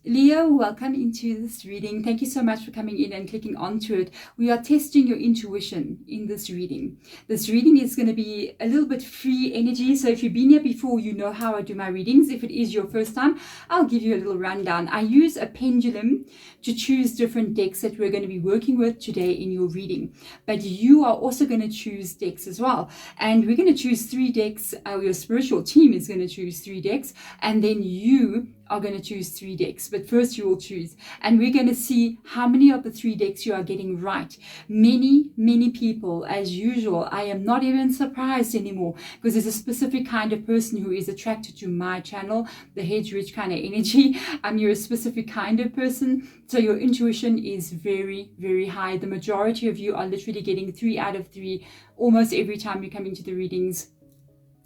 Leo, welcome into this reading. Thank you so much for coming in and clicking onto it. We are testing your intuition in this reading. This reading is going to be a little bit free energy. So if you've been here before, you know how I do my readings. If it is your first time, I'll give you a little rundown. I use a pendulum to choose different decks that we're going to be working with today in your reading. But you are also going to choose decks as well. And we're going to choose 3 decks. Your spiritual team is going to choose 3 decks. And then you are going to choose 3 decks, but first you will choose, and we're going to see how many of the 3 decks you are getting right. Many people, as usual, I am not even surprised anymore, because there's a specific kind of person who is attracted to my channel, the Hedge Rich kind of energy. You're a specific kind of person, so your intuition is very high. The majority of you are literally getting 3 out of 3 almost every time you come into the readings.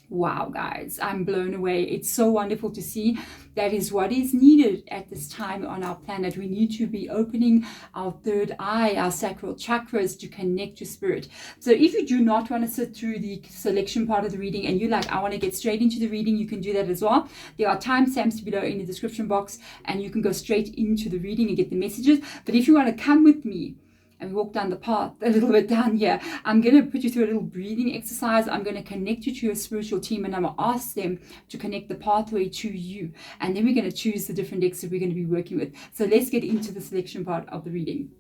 Wow, guys, I'm blown away. It's so wonderful to see. That is what is needed at this time on our planet. We need to be opening our third eye, our sacral chakras, to connect to spirit. So if you do not want to sit through the selection part of the reading and you're like, I want to get straight into the reading, you can do that as well. There are timestamps below in the description box, and you can go straight into the reading and get the messages. But if you want to come with me and walk down the path a little bit down here, I'm going to put you through a little breathing exercise. I'm going to connect you to your spiritual team, and I'm going to ask them to connect the pathway to you. And then we're going to choose the different decks that we're going to be working with. So let's get into the selection part of the reading.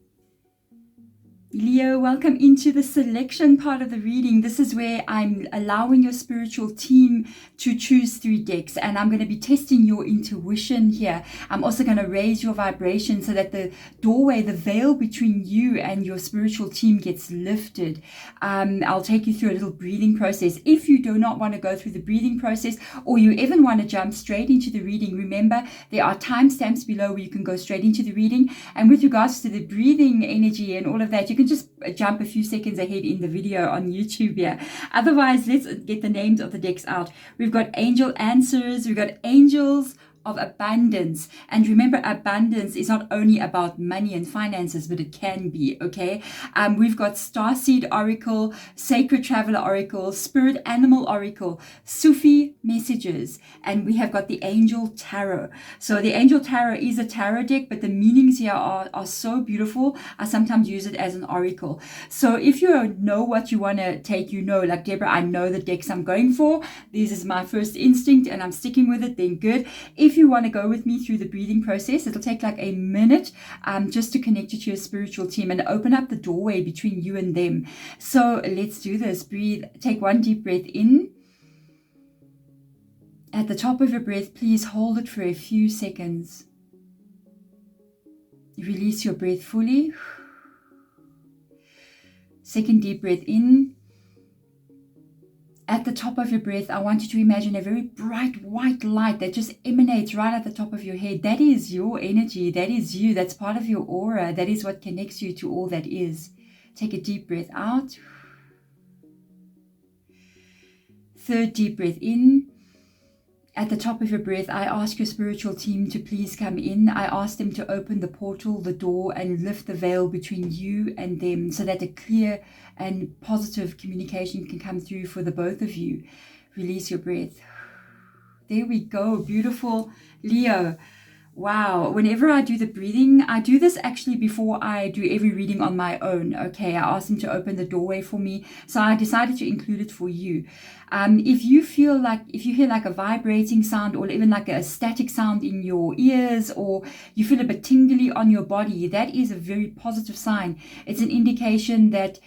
Leo, welcome into the selection part of the reading. This is where I'm allowing your spiritual team to choose 3 decks, and I'm going to be testing your intuition here. I'm also going to raise your vibration so that the doorway, the veil between you and your spiritual team gets lifted. I'll take you through a little breathing process. If you do not want to go through the breathing process, or you even want to jump straight into the reading, remember there are timestamps below where you can go straight into the reading. And with regards to the breathing energy and all of that, you can just jump a few seconds ahead in the video on YouTube here. Otherwise, let's get the names of the decks out. We've got Angel Answers, we've got Angels of Abundance. And remember, abundance is not only about money and finances, but it can be, okay? We've got Starseed Oracle, Sacred Traveler Oracle, Spirit Animal Oracle, Sufi Messages, and we have got the Angel Tarot. So the Angel Tarot is a tarot deck, but the meanings here are so beautiful. I sometimes use it as an oracle. So if you know what you want to take, like Deborah, I know the decks I'm going for. This is my first instinct and I'm sticking with it, then good. If you want to go with me through the breathing process, it'll take like a minute just to connect you to your spiritual team and open up the doorway between you and them. So let's do this. Breathe. Take 1 deep breath in. At the top of your breath, please hold it for a few seconds. Release your breath fully. 2nd deep breath in. At the top of your breath, I want you to imagine a very bright white light that just emanates right at the top of your head. That is your energy. That is you. That's part of your aura. That is what connects you to all that is. Take a deep breath out. 3rd deep breath in. At the top of your breath, I ask your spiritual team to please come in. I ask them to open the portal, the door, and lift the veil between you and them so that a clear and positive communication can come through for the both of you. Release your breath. There we go. Beautiful, Leo. Wow. Whenever I do the breathing, I do this actually before I do every reading on my own. Okay, I asked them to open the doorway for me, so I decided to include it for you. If you hear like a vibrating sound or even like a static sound in your ears, or you feel a bit tingly on your body, that is a very positive sign. It's an indication that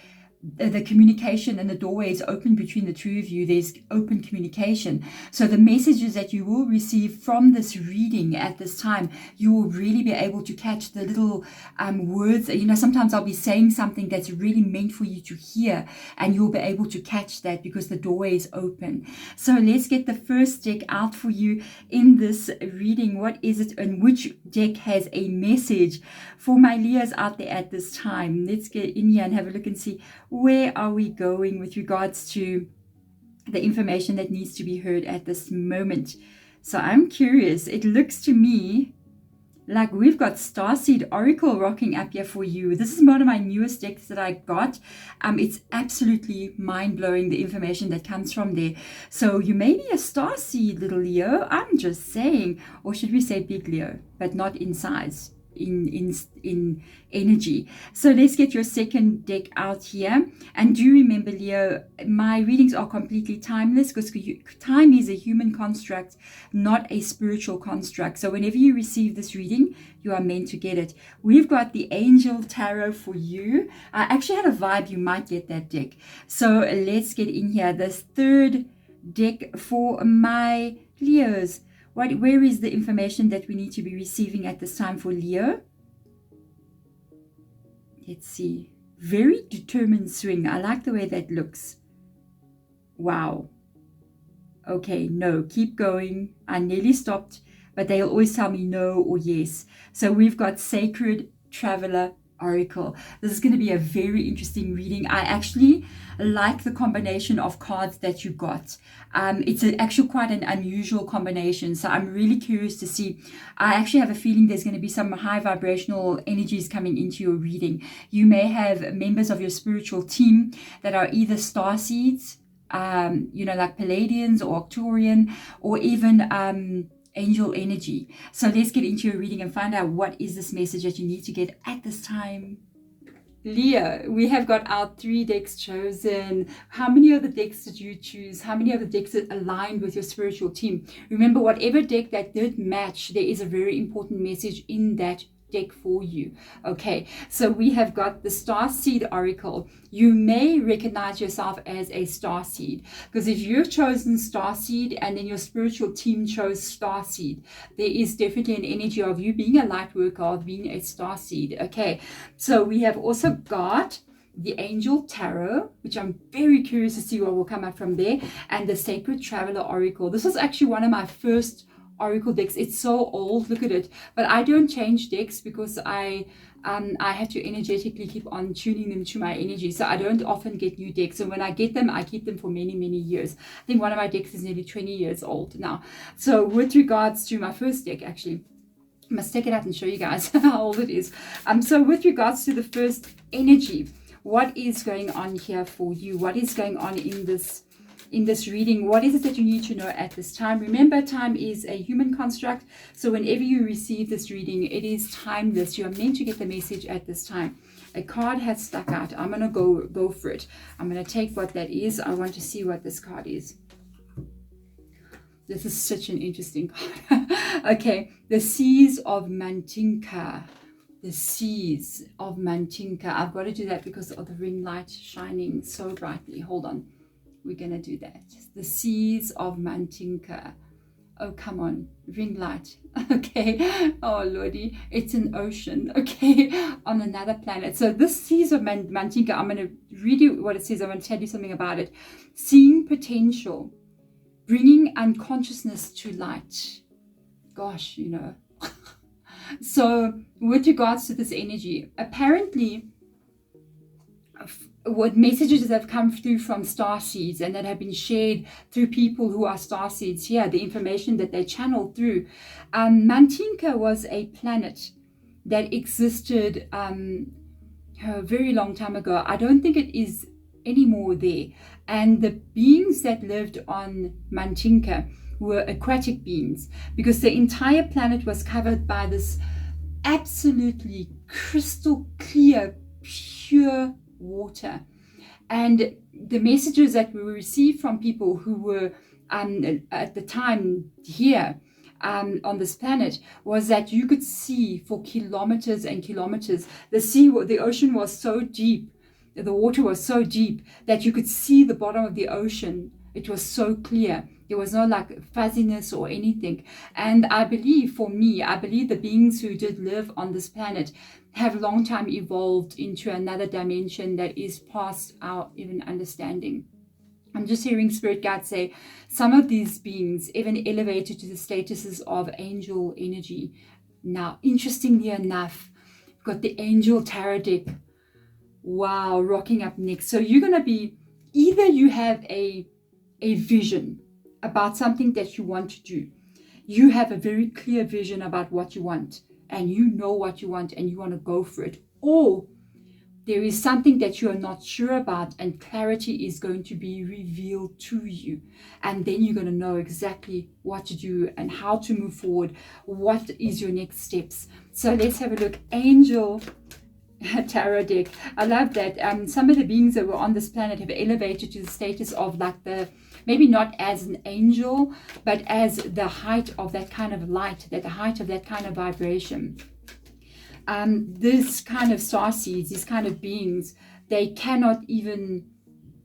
the communication and the doorway is open between the 2 of you. There's open communication. So the messages that you will receive from this reading at this time, you will really be able to catch the little words. Sometimes I'll be saying something that's really meant for you to hear, and you'll be able to catch that because the doorway is open. So let's get the first deck out for you in this reading. What is it, and which deck has a message for my Leos out there at this time? Let's get in here and have a look and see where are we going with regards to the information that needs to be heard at this moment. So I'm curious. It looks to me Like, we've got Starseed Oracle rocking up here for you. This is one of my newest decks that I got. It's absolutely mind-blowing, the information that comes from there. So you may be a Starseed, little Leo. I'm just saying. Or should we say big Leo, but not in size, in energy. So let's get your second deck out here. And do remember, Leo, my readings are completely timeless, because time is a human construct, not a spiritual construct. So whenever you receive this reading, you are meant to get it. We've got the Angel Tarot for you. I actually had a vibe you might get that deck. So let's get in here. This third deck for my Leos. Where is the information that we need to be receiving at this time for Leo? Let's see. Very determined swing. I like the way that looks. Wow. Okay, no, keep going. I nearly stopped, but they'll always tell me no or yes. So we've got Sacred Traveler Oracle. This is going to be a very interesting reading. I actually like the combination of cards that you got. It's actually quite an unusual combination, so I'm really curious to see. I actually have a feeling there's going to be some high vibrational energies coming into your reading. You may have members of your spiritual team that are either star seeds, like Palladians or Arcturian, or even angel energy. So let's get into your reading and find out what is this message that you need to get at this time. Leo, we have got our 3 decks chosen. How many of the decks did you choose? How many of the decks that aligned with your spiritual team? Remember, whatever deck that did match, there is a very important message in that deck for you. Okay, so we have got the Starseed Oracle. You may recognize yourself as a Starseed, because if you've chosen Starseed and then your spiritual team chose Starseed, there is definitely an energy of you being a light worker, of being a Starseed. Okay, so we have also got the Angel Tarot, which I'm very curious to see what will come out from there, and the Sacred Traveler Oracle. This was actually one of my first Oracle decks. It's so old, look at it, but I don't change decks because I have to energetically keep on tuning them to my energy, so I don't often get new decks, and when I get them, I keep them for many years. I think one of my decks is nearly 20 years old now. So with regards to my first deck, actually I must take it out and show you guys how old it is. So with regards to the first energy, what is going on here for you? What is going on in this reading? What is it that you need to know at this time? Remember, time is a human construct, so whenever you receive this reading, it is timeless. You are meant to get the message at this time. A card has stuck out. I'm gonna go for it. I'm gonna take what that is. I want to see what this card is. This is such an interesting card. Okay, the Seas of Mantinka. The Seas of Mantinka. I've got to do that because of the ring light shining so brightly. Hold on. We're going to do that. The Seas of Mantinka. Oh, come on. Ring light. Okay. Oh, Lordy. It's an ocean. Okay. On another planet. So this Seas of Mantinka, I'm going to read you what it says. I'm going to tell you something about it. Seeing potential. Bringing unconsciousness to light. Gosh, So with regards to this energy, apparently what messages have come through from starseeds and that have been shared through people who are starseeds here, the information that they channeled through. Mantinka was a planet that existed a very long time ago. I don't think it is anymore there. And the beings that lived on Mantinka were aquatic beings, because the entire planet was covered by this absolutely crystal clear, pure water. And the messages that we received from people who were at the time here on this planet was that you could see for kilometers and kilometers. The ocean was so deep, the water was so deep that you could see the bottom of the ocean. It was so clear. There was no like fuzziness or anything. And I believe the beings who did live on this planet have long time evolved into another dimension that is past our even understanding. I'm just hearing Spirit Guides say some of these beings even elevated to the statuses of angel energy. Now, interestingly enough, we've got the Angel Tarot deck. Wow, rocking up next. So you're going to be, either you have a vision about something that you want to do. You have a very clear vision about what you want. and you know what you want and you want to go for it, or there is something that you are not sure about and clarity is going to be revealed to you, and then you're going to know exactly what to do and how to move forward. What is your next steps? So let's have a look. Angel tarot deck. I love that. Some of the beings that were on this planet have elevated to the status of like the, maybe not as an angel, but as the height of that kind of light, that the height of that kind of vibration. This kind of starseeds, these kind of beings, they cannot even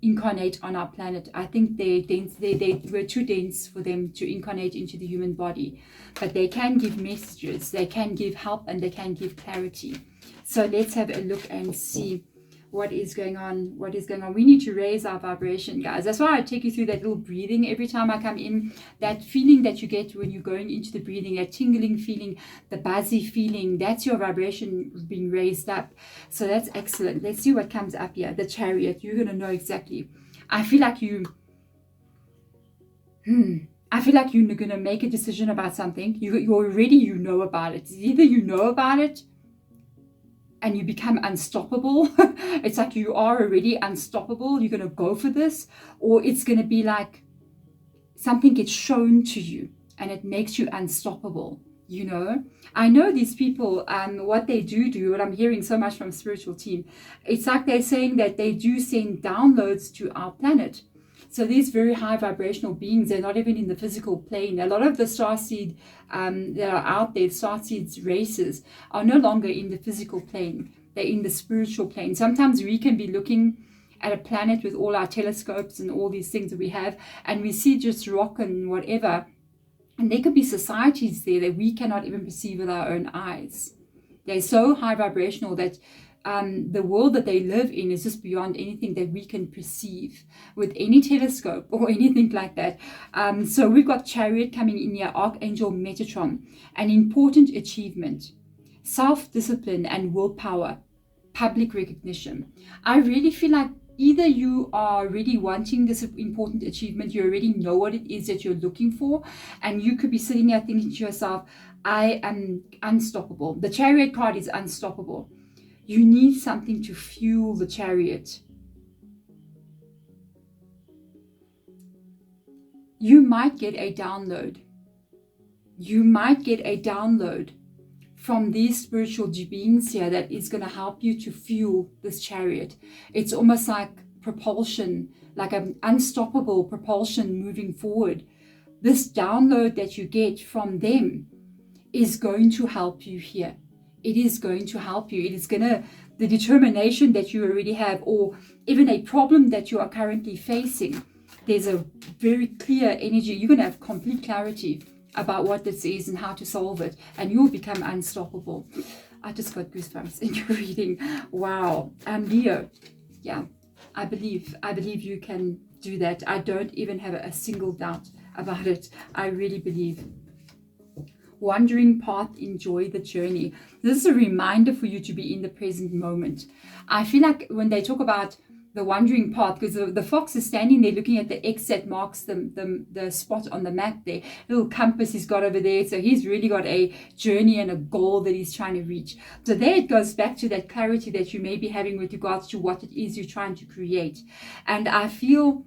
incarnate on our planet. I think they were too dense for them to incarnate into the human body, but they can give messages, they can give help, and they can give clarity. So let's have a look and see what is going on. What is going on? We need to raise our vibration, guys. That's why I take you through that little breathing every time I come in. That feeling that you get when you're going into the breathing, that tingling feeling, the buzzy feeling, that's your vibration being raised up. So that's excellent. Let's see what comes up here. The Chariot. You're going to know exactly. I feel like you're going to make a decision about something. You already know about it. Either you know about it and you become unstoppable. It's like you are already unstoppable. You're going to go for this. Or it's going to be like something gets shown to you and it makes you unstoppable. You know, I know these people, what they do, what I'm hearing so much from spiritual team, it's like they're saying that they do send downloads to our planet. So these very high vibrational beings, they're not even in the physical plane. A lot of the starseed that are out there, starseeds races, are no longer in the physical plane. They're in the spiritual plane. Sometimes we can be looking at a planet with all our telescopes and all these things that we have, and we see just rock and whatever. And there could be societies there that we cannot even perceive with our own eyes. They're so high vibrational that the world that they live in is just beyond anything that we can perceive with any telescope or anything like that. So we've got Chariot coming in here, Archangel Metatron, an important achievement, self-discipline and willpower, public recognition. I really feel like either you are really wanting this important achievement, you already know what it is that you're looking for, and you could be sitting there thinking to yourself, I am unstoppable. The Chariot card is unstoppable. You need something to fuel the Chariot. You might get a download. You might get a download from these spiritual beings here that is going to help you to fuel this Chariot. It's almost like propulsion, like an unstoppable propulsion moving forward. This download that you get from them is going to help you here. It is going to help you. It is going to, the determination that you already have, or even a problem that you are currently facing, there's a very clear energy. You're going to have complete clarity about what this is and how to solve it, and you'll become unstoppable. I just got goosebumps in your reading. Wow. Leo, yeah, I believe you can do that. I don't even have a single doubt about it. I really believe. Wandering path, enjoy the journey. This is a reminder for you to be in the present moment. I feel like when they talk about the wandering path, because the fox is standing there looking at the X that marks the spot on the map there, little compass he's got over there. So he's really got a journey and a goal that he's trying to reach. So there it goes back to that clarity that you may be having with regards to what it is you're trying to create. And I feel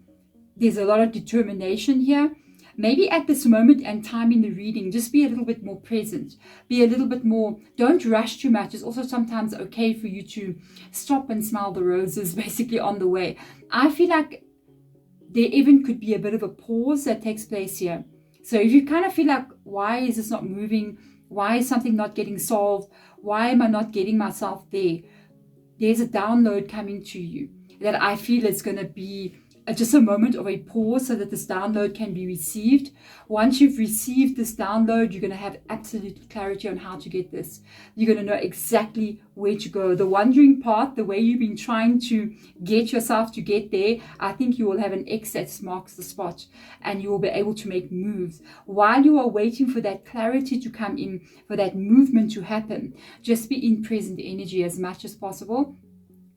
there's a lot of determination here. Maybe at this moment and time in the reading, just be a little bit more present. Be a little bit more, don't rush too much. It's also sometimes okay for you to stop and smell the roses basically on the way. I feel like there even could be a bit of a pause that takes place here. So if you kind of feel like, why is this not moving? Why is something not getting solved? Why am I not getting myself there? There's a download coming to you that I feel is going to be just a moment of a pause so that this download can be received. Once you've received this download, you're going to have absolute clarity on how to get this. You're going to know exactly where to go. The wandering path, the way you've been trying to get yourself to get there, I think you will have an X that marks the spot and you will be able to make moves. While you are waiting for that clarity to come in, for that movement to happen, just be in present energy as much as possible.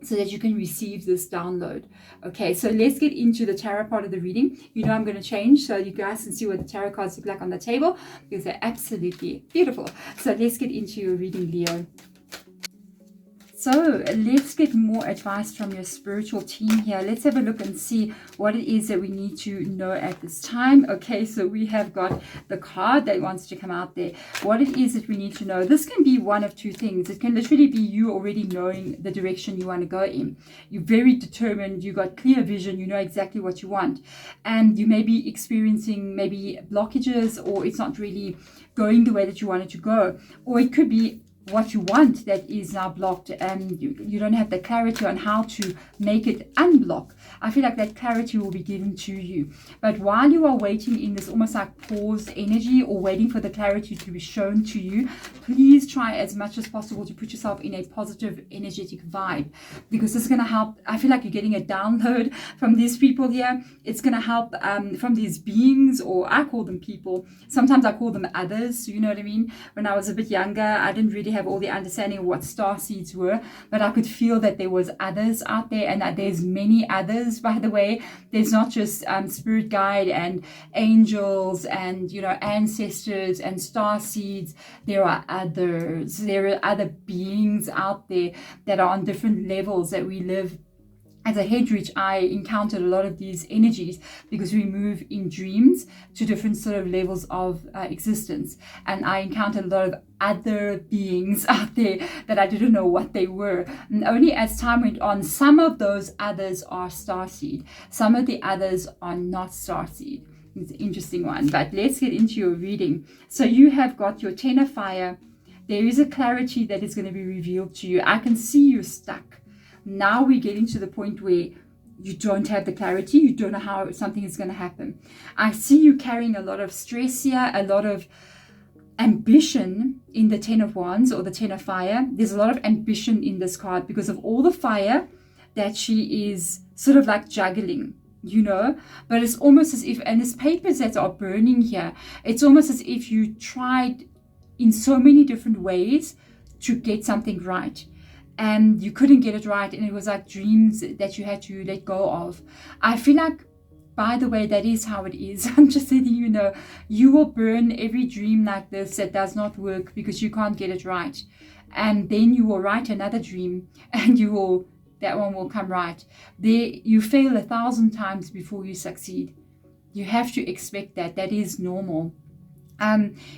so that you can receive this download. Okay, so let's get into the tarot part of the reading. You know I'm going to change so you guys can see what the tarot cards look like on the table, because they're absolutely beautiful. So let's get into your reading, Leo. So let's get more advice from your spiritual team here. Let's have a look and see what it is that we need to know at this time. Okay, so we have got the card that wants to come out there. What it is that we need to know. This can be one of two things. It can literally be you already knowing the direction you want to go in. You're very determined. You got clear vision. You know exactly what you want. And you may be experiencing maybe blockages, or it's not really going the way that you want it to go. Or it could be what you want that is now blocked, and you don't have the clarity on how to make it unblock. I feel like that clarity will be given to you. But while you are waiting in this almost like paused energy, or waiting for the clarity to be shown to you, please try as much as possible to put yourself in a positive energetic vibe, because this is going to help. I feel like you're getting a download from these people here. It's going to help from these beings, or I call them people. Sometimes I call them others. You know what I mean? When I was a bit younger, I didn't really have all the understanding of what star seeds were, but I could feel that there was others out there, and that there's many others, by the way. There's not just spirit guide and angels and, you know, ancestors and star seeds. There are others. There are other beings out there that are on different levels that we live. As a head reach, I encountered a lot of these energies because we move in dreams to different sort of levels of existence. And I encountered a lot of other beings out there that I didn't know what they were. And only as time went on, some of those others are starseed. Some of the others are not starseed. It's an interesting one. But let's get into your reading. So you have got your Ten of Fire. There is a clarity that is going to be revealed to you. I can see you're stuck. Now we're getting to the point where you don't have the clarity. You don't know how something is going to happen. I see you carrying a lot of stress here, a lot of ambition in the Ten of Wands or the Ten of Fire. There's a lot of ambition in this card because of all the fire that she is sort of like juggling, you know. But it's almost as if, and there's papers that are burning here, it's almost as if you tried in so many different ways to get something right, and you couldn't get it right, and it was like dreams that you had to let go of. I feel like, by the way, that is how it is. I'm just letting you know, you will burn every dream like this that does not work because you can't get it right. And then you will write another dream, and that one will come right. There, you fail 1,000 times before you succeed. You have to expect that. That is normal.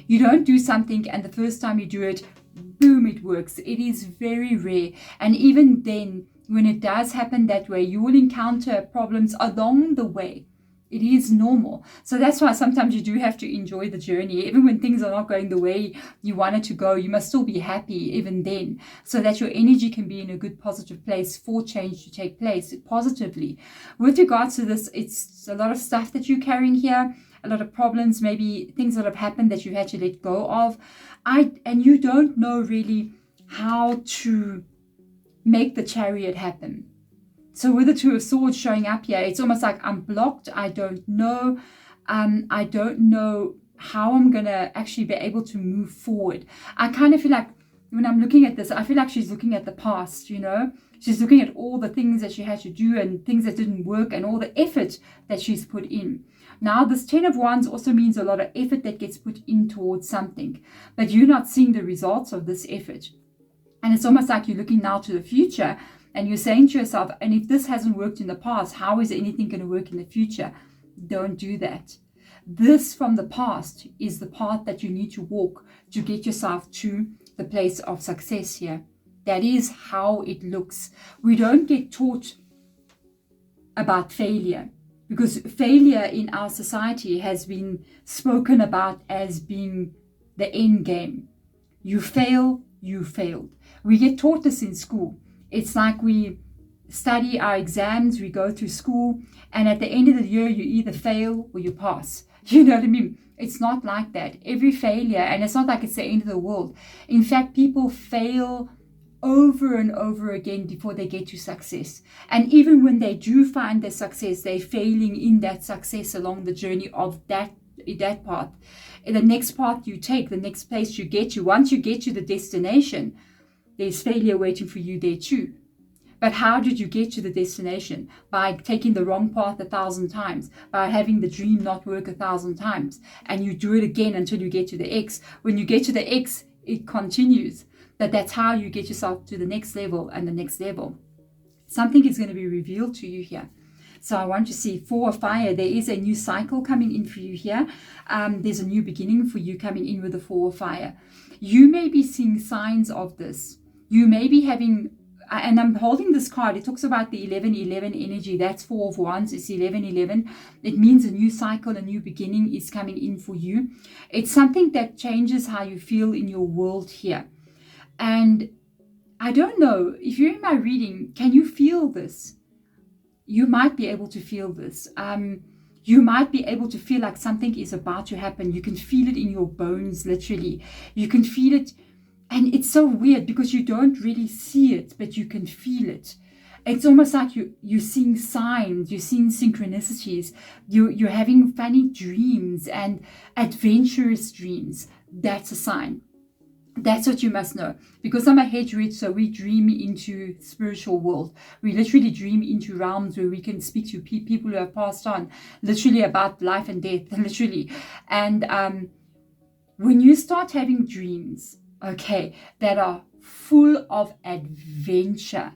You don't do something and the first time you do it, boom, it works. It is very rare. And even then, when it does happen that way, you will encounter problems along the way. It is normal. So that's why sometimes you do have to enjoy the journey. Even when things are not going the way you want it to go, you must still be happy even then, so that your energy can be in a good positive place for change to take place positively. With regards to this, it's a lot of stuff that you're carrying here, a lot of problems, maybe things that have happened that you had to let go of. And you don't know really how to make the Chariot happen. So with the Two of Swords showing up here, it's almost like I'm blocked. I don't know. I don't know how I'm going to actually be able to move forward. I kind of feel like when I'm looking at this, I feel like she's looking at the past, you know. She's looking at all the things that she had to do and things that didn't work and all the effort that she's put in. Now, this Ten of Wands also means a lot of effort that gets put in towards something, but you're not seeing the results of this effort. And it's almost like you're looking now to the future and you're saying to yourself, and if this hasn't worked in the past, how is anything going to work in the future? Don't do that. This from the past is the path that you need to walk to get yourself to the place of success here. That is how it looks. We don't get taught about failure, because failure in our society has been spoken about as being the end game. You fail, you failed. We get taught this in school. It's like we study our exams, we go through school, and at the end of the year, you either fail or you pass. You know what I mean? It's not like that. Every failure, and it's not like it's the end of the world. In fact, people fail over and over again before they get to success. And even when they do find their success, they're failing in that success along the journey of that path. In the next path you take, the next place you get to, once you get to the destination, there's failure waiting for you there too. But how did you get to the destination? By taking the wrong path 1,000 times, by having the dream not work 1,000 times. And you do it again until you get to the X. When you get to the X, it continues. That's how you get yourself to the next level and the next level. Something is going to be revealed to you here. So I want to see 4 of fire. There is a new cycle coming in for you here. There's a new beginning for you coming in with the 4 of fire. You may be seeing signs of this. You may be having, and I'm holding this card. It talks about the 11-11 energy. That's 4 of wands. It's 11-11. It means a new cycle, a new beginning is coming in for you. It's something that changes how you feel in your world here. And I don't know, if you're in my reading, can you feel this? You might be able to feel this. You might be able to feel like something is about to happen. You can feel it in your bones, literally. You can feel it. And it's so weird because you don't really see it, but you can feel it. It's almost like you're seeing signs, you're seeing synchronicities. You're having funny dreams and adventurous dreams. That's a sign. That's what you must know. Because I'm a hedge witch, so we dream into spiritual world. We literally dream into realms where we can speak to people who have passed on, literally about life and death, literally. And when you start having dreams, okay, that are full of adventure,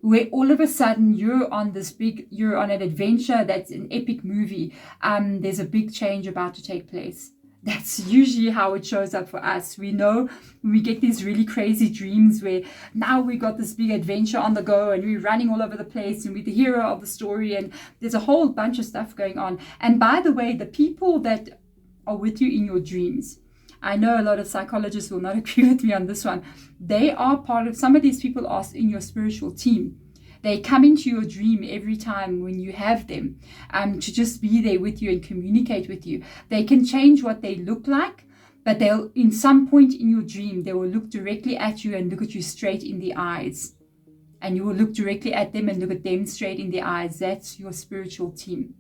where all of a sudden you're on an adventure that's an epic movie, there's a big change about to take place. That's usually how it shows up for us. We know when we get these really crazy dreams where now we got this big adventure on the go and we're running all over the place and we're the hero of the story and there's a whole bunch of stuff going on. And by the way, the people that are with you in your dreams, I know a lot of psychologists will not agree with me on this one. They are part of, some of these people are in your spiritual team. They come into your dream every time when you have them, to just be there with you and communicate with you. They can change what they look like, but they'll, in some point in your dream, they will look directly at you and look at you straight in the eyes. And you will look directly at them and look at them straight in the eyes. That's your spiritual team.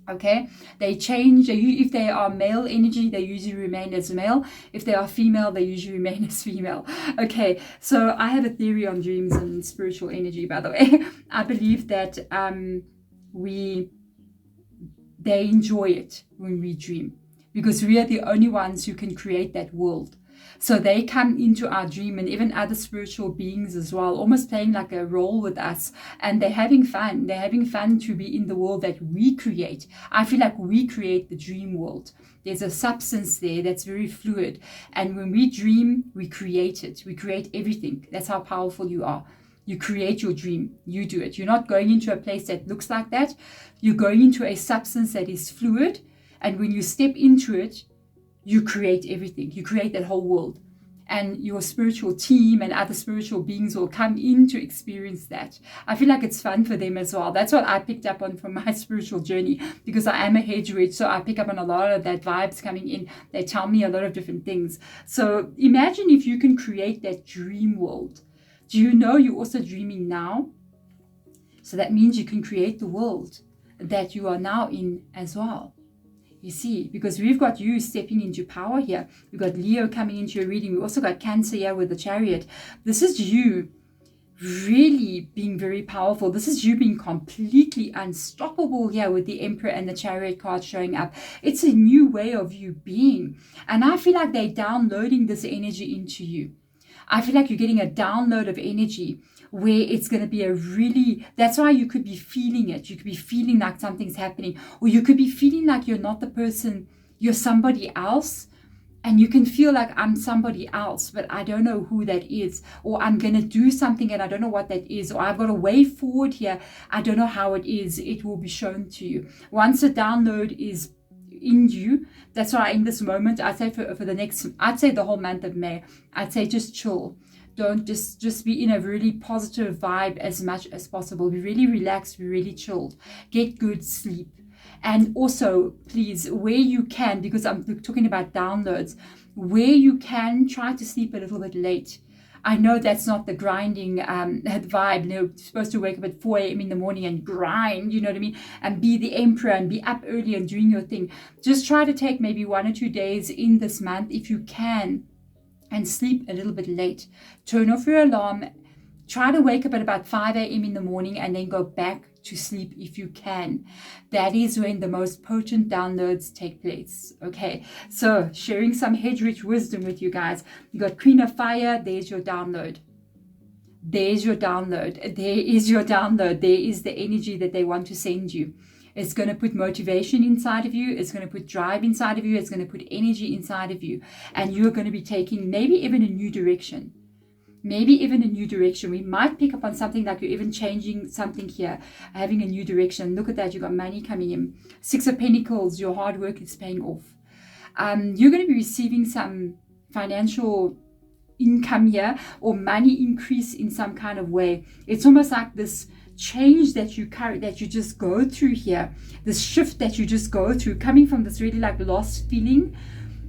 Okay, they change. If they are male energy, they usually remain as male. If they are female, they usually remain as female. Okay, so I have a theory on dreams and spiritual energy, by the way. I believe that they enjoy it when we dream, because we are the only ones who can create that world. So they come into our dream, and even other spiritual beings as well, almost playing like a role with us. And they're having fun. They're having fun to be in the world that we create. I feel like we create the dream world. There's a substance there that's very fluid. And when we dream, we create it. We create everything. That's how powerful you are. You create your dream. You do it. You're not going into a place that looks like that. You're going into a substance that is fluid. And when you step into it, you create everything. You create that whole world. And your spiritual team and other spiritual beings will come in to experience that. I feel like it's fun for them as well. That's what I picked up on from my spiritual journey, because I am a hedge witch, so I pick up on a lot of that vibes coming in. They tell me a lot of different things. So imagine if you can create that dream world. Do you know you're also dreaming now? So that means you can create the world that you are now in as well. You see, because we've got you stepping into power here. We've got Leo coming into your reading. We also got Cancer here with the Chariot. This is you really being very powerful. This is you being completely unstoppable here with the Emperor and the Chariot card showing up. It's a new way of you being. And I feel like they're downloading this energy into you. I feel like you're getting a download of energy where it's going to be a really, that's why you could be feeling it. You could be feeling like something's happening, or you could be feeling like you're not the person, you're somebody else. And you can feel like I'm somebody else, but I don't know who that is, or I'm going to do something and I don't know what that is, or I've got a way forward here. I don't know how it is. It will be shown to you. Once the download is in you, that's why in this moment, I'd say for the next, I'd say the whole month of May, I'd say just chill. Don't just be in a really positive vibe as much as possible. Be really relaxed, be really chilled. Get good sleep. And also, please, where you can, because I'm talking about downloads, where you can, try to sleep a little bit late. I know that's not the grinding vibe. You know, you're supposed to wake up at 4 a.m. in the morning and grind, you know what I mean? And be the emperor and be up early and doing your thing. Just try to take maybe 1 or 2 days in this month, if you can, and sleep a little bit late. Turn off your alarm. Try to wake up at about 5 a.m. in the morning and then go back to sleep if you can. That is when the most potent downloads take place. Okay, so sharing some hedge-rich wisdom with you guys. You got Queen of Fire, there's your download. There's your download. There is your download. There is the energy that they want to send you. It's going to put motivation inside of you. It's going to put drive inside of you. It's going to put energy inside of you. And you're going to be taking maybe even a new direction. Maybe even a new direction. We might pick up on something like you're even changing something here, having a new direction. Look at that. You got money coming in. 6 of Pentacles. Your hard work is paying off. You're going to be receiving some financial income here, or money increase in some kind of way. It's almost like this change that you carry, that you just go through here, this shift that you just go through, coming from this really like lost feeling.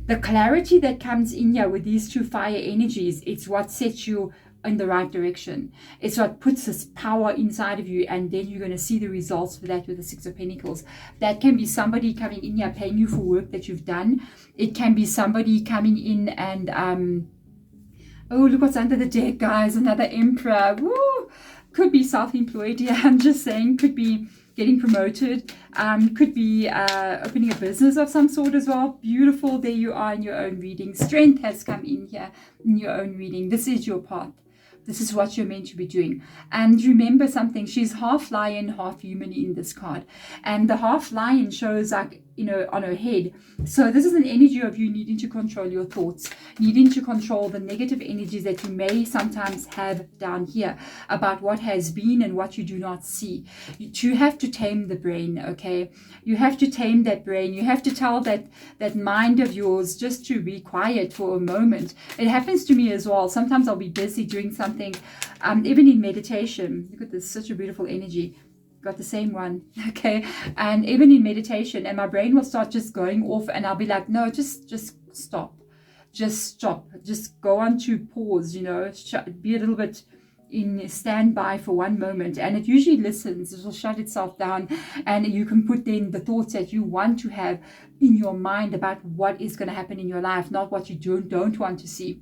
The clarity that comes in here with these two fire energies, it's what sets you in the right direction. It's what puts this power inside of you, and then you're going to see the results for that with the 6 of Pentacles. That can be somebody coming in here paying you for work that you've done. It can be somebody coming in and oh, look what's under the deck, guys. Another Emperor. Woo! Could be self-employed. Yeah, I'm just saying. Could be getting promoted. Could be opening a business of some sort as well. Beautiful. There you are in your own reading. Strength has come in here in your own reading. This is your path. This is what you're meant to be doing. And remember something. She's half lion, half human in this card. And the half lion shows like, you know, on her head. So this is an energy of you needing to control your thoughts, needing to control the negative energies that you may sometimes have down here about what has been and what you do not see. You have to tame the brain, okay? You have to tame that brain. You have to tell that mind of yours just to be quiet for a moment. It happens to me as well. Sometimes I'll be busy doing something, even in meditation. Look at this, such a beautiful energy. Got the same one, okay? And even in meditation, and my brain will start just going off, and I'll be like, no, just stop. Just stop. Just go on to pause, you know, be a little bit in standby for one moment, and it usually listens. It will shut itself down, and you can put in the thoughts that you want to have in your mind about what is going to happen in your life, not what you don't want to see.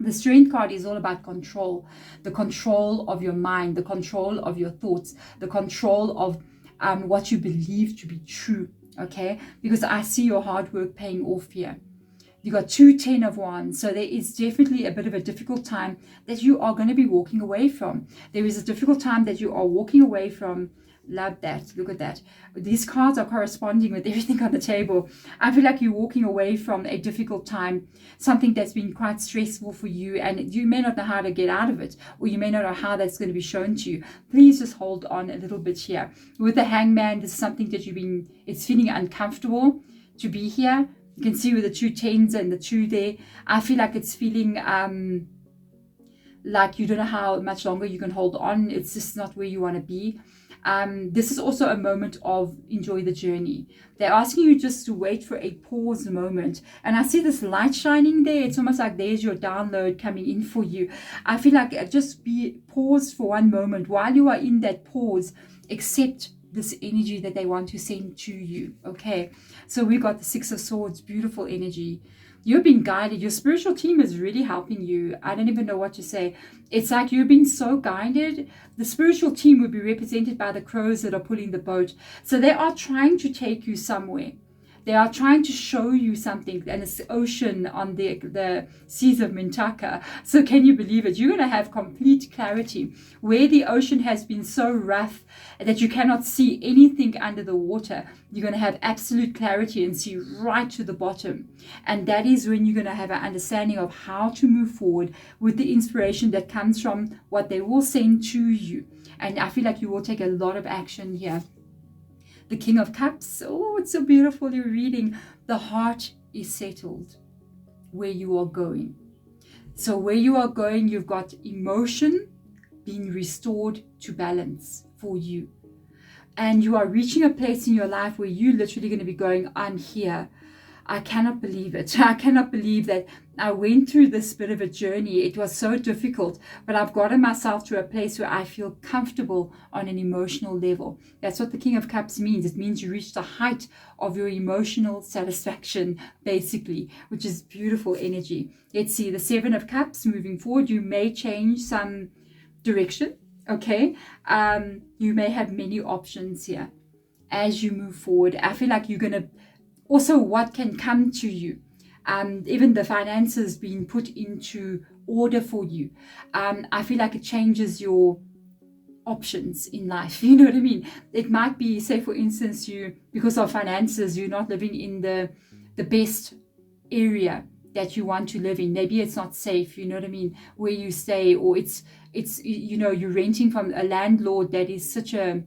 The Strength card is all about control, the control of your mind, the control of your thoughts, the control of what you believe to be true, okay? Because I see your hard work paying off here. You got 2 10 of Wands, so there is definitely a bit of a difficult time that you are going to be walking away from. There is a difficult time that you are walking away from. Love that. Look at that. These cards are corresponding with everything on the table. I feel like you're walking away from a difficult time, something that's been quite stressful for you, and you may not know how to get out of it, or you may not know how that's going to be shown to you. Please just hold on a little bit here. With the Hangman, this is something that it's feeling uncomfortable to be here. You can see with the 2 10s and the 2 there. I feel like it's feeling like you don't know how much longer you can hold on. It's just not where you want to be. This is also a moment of enjoy the journey. They're asking you just to wait for a pause moment. And I see this light shining there. It's almost like there's your download coming in for you. I feel like just be paused for one moment. While you are in that pause, accept this energy that they want to send to you. Okay, so we got the 6 of Swords, beautiful energy. You're being guided. Your spiritual team is really helping you. I don't even know what to say. It's like you're being so guided. The spiritual team would be represented by the crows that are pulling the boat. So they are trying to take you somewhere. They are trying to show you something, and it's the ocean on the seas of Mintaka. So can you believe it? You're going to have complete clarity. Where the ocean has been so rough that you cannot see anything under the water, you're going to have absolute clarity and see right to the bottom. And that is when you're going to have an understanding of how to move forward with the inspiration that comes from what they will send to you. And I feel like you will take a lot of action here. The King of Cups. Oh, it's so beautiful. You're reading. The heart is settled where you are going. So where you are going, you've got emotion being restored to balance for you. And you are reaching a place in your life where you're literally going to be going, I'm here. I cannot believe it. I cannot believe that I went through this bit of a journey. It was so difficult, but I've gotten myself to a place where I feel comfortable on an emotional level. That's what the King of Cups means. It means you reach the height of your emotional satisfaction, basically, which is beautiful energy. Let's see, the 7 of Cups moving forward. You may change some direction, okay? You may have many options here as you move forward. I feel like you're going to also what can come to you. Even the finances being put into order for you. I feel like it changes your options in life. You know what I mean? It might be, say for instance, you, because of finances, you're not living in the best area that you want to live in. Maybe it's not safe, you know what I mean, where you stay, or it's you know, you're renting from a landlord that is such a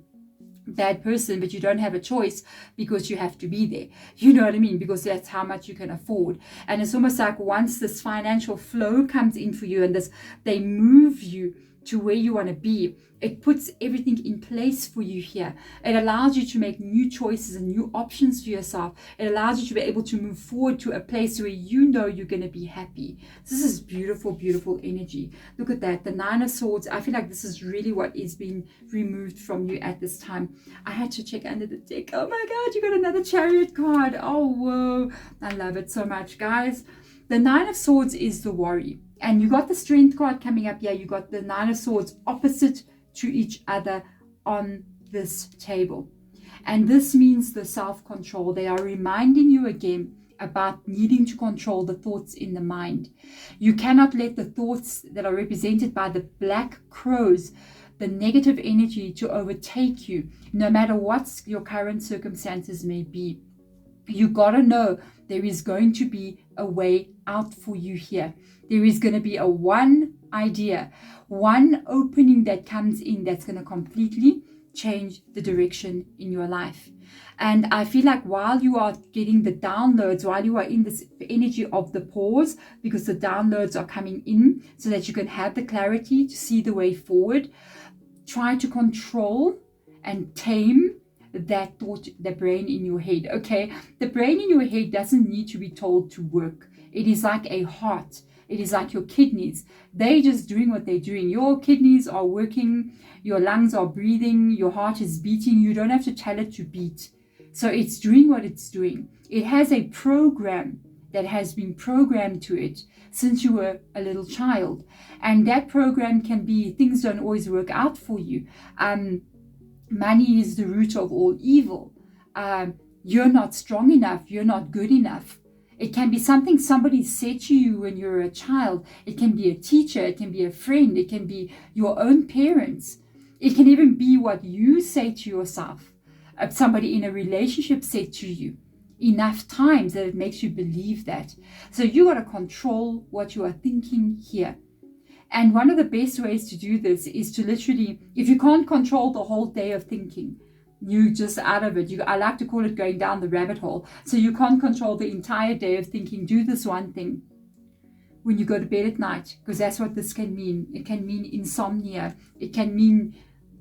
bad person, but you don't have a choice because you have to be there, you know what I mean, because that's how much you can afford. And it's almost like once this financial flow comes in for you and this, they move you to where you want to be, it puts everything in place for you here. It allows you to make new choices and new options for yourself. It allows you to be able to move forward to a place where you know you're going to be happy. This is beautiful, beautiful energy. Look at that, the Nine of Swords. I feel like this is really what is being removed from you at this time. I had to check under the deck. Oh my God, you got another Chariot card. Oh, whoa. I love it so much, guys. The Nine of Swords is the worry. And you got the Strength card coming up here. You got the Nine of Swords opposite to each other on this table. And this means the self-control. They are reminding you again about needing to control the thoughts in the mind. You cannot let the thoughts that are represented by the black crows, the negative energy, to overtake you, no matter what your current circumstances may be. You gotta know there is going to be a way out for you here. There is going to be a one idea, one opening that comes in that's going to completely change the direction in your life. And I feel like while you are getting the downloads, while you are in this energy of the pause, because the downloads are coming in so that you can have the clarity to see the way forward, try to control and tame that thought, the brain in your head. Okay, the brain in your head doesn't need to be told to work. It is like a heart. It is like your kidneys. They're just doing what they're doing. Your kidneys are working, your lungs are breathing, your heart is beating. You don't have to tell it to beat. So it's doing what it's doing. It has a program that has been programmed to it since you were a little child. And that program can be, things don't always work out for you. Money is the root of all evil. You're not strong enough. You're not good enough. It can be something somebody said to you when you were a child. It can be a teacher. It can be a friend. It can be your own parents. It can even be what you say to yourself. Somebody in a relationship said to you enough times that it makes you believe that. So you got to control what you are thinking here. And one of the best ways to do this is to literally, if you can't control the whole day of thinking, you just out of it. I like to call it going down the rabbit hole. So you can't control the entire day of thinking. Do this one thing when you go to bed at night, because that's what this can mean. It can mean insomnia. It can mean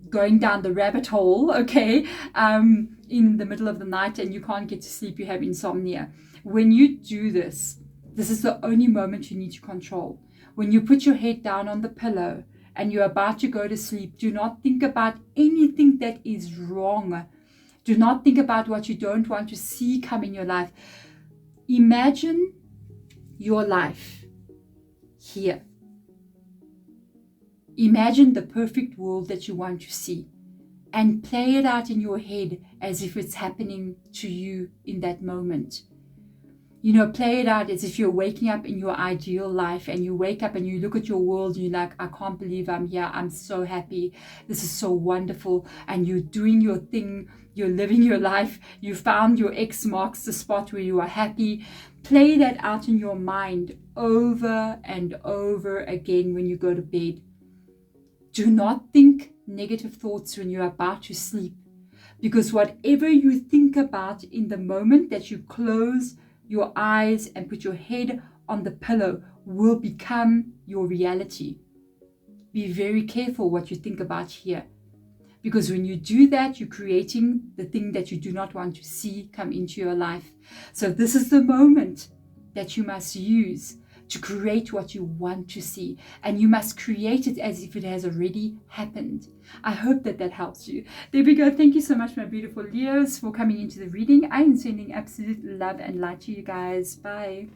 going down the rabbit hole, okay, in the middle of the night and you can't get to sleep, you have insomnia. When you do this, this is the only moment you need to control. When you put your head down on the pillow and you're about to go to sleep, do not think about anything that is wrong. Do not think about what you don't want to see come in your life. Imagine your life here. Imagine the perfect world that you want to see and play it out in your head as if it's happening to you in that moment. You know, play it out as if you're waking up in your ideal life and you wake up and you look at your world and you're like, I can't believe I'm here. I'm so happy. This is so wonderful. And you're doing your thing. You're living your life. You found your X marks the spot where you are happy. Play that out in your mind over and over again when you go to bed. Do not think negative thoughts when you're about to sleep, because whatever you think about in the moment that you close your eyes and put your head on the pillow will become your reality. Be very careful what you think about here, because when you do that, you're creating the thing that you do not want to see come into your life. So this is the moment that you must use to create what you want to see, and you must create it as if it has already happened. I hope that that helps you. There we go. Thank you so much, my beautiful Leos, for coming into the reading. I am sending absolute love and light to you guys. Bye.